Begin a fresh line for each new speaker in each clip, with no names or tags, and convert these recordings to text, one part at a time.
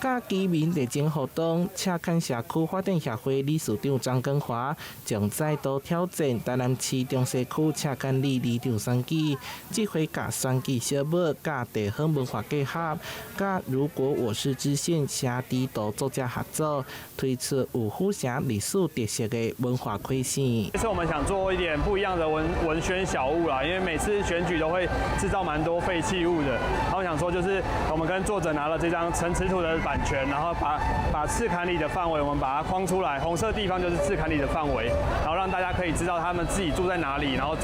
甲居民熱情互動，赤崁社區發展協會理事長張根華將再度挑戰台南市中西區赤崁里里長選舉，這回甲選舉小物、甲地方文化結合，甲如果我是知縣寫地圖作者合作，推出有府城歷史特色的文化快線。
這次我們想做一點不一樣的文宣小物啦，因為每次選舉都會製造蠻多廢棄物的，然後想說就是我們跟作者拿了這張陳詞圖的版權，然後把赤崁里的範圍我們把它框出來，紅色地方就是赤崁里的範圍，然後讓大家可以知道他們自己住在哪裡，然後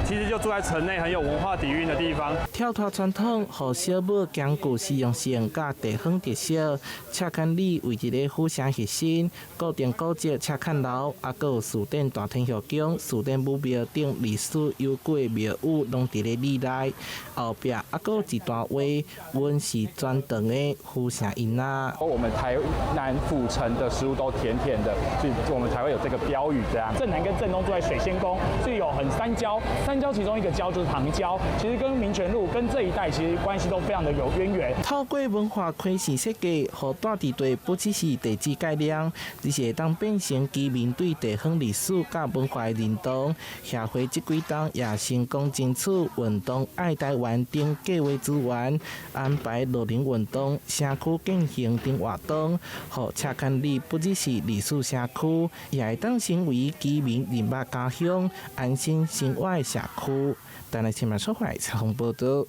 其實就住在城內很有文化底蘊的地方。
跳脫傳統，和小物兼具實用性甲地方特色。赤崁里為一個府城核心，固定古蹟赤崁樓，還有樹頂大天後宮、樹頂武廟等歷史悠久的廟宇，攏佇咧里內。後壁還有一段話，阮是專長的府城囡仔。
我們台南府城的食物都甜甜的，所以我們才會有這個標語這樣。正南跟正東住在水仙宮，所以有很三郊，三郊其中一個郊就是糖郊，其實跟民權路跟這一帶其實關係都非常的有淵源。
透過文化快線設計，和大地對不只是地質概念，而且當變成居民對地方歷史甲文化的認同。協會這幾檔也成功爭取運動愛台灣等計劃資源，安排露營運動、社區健行等活動，和赤崁里不只是歷史社區，也會當成為居民認捌家鄉、安心生活的社區。台南新聞收回採訪報道。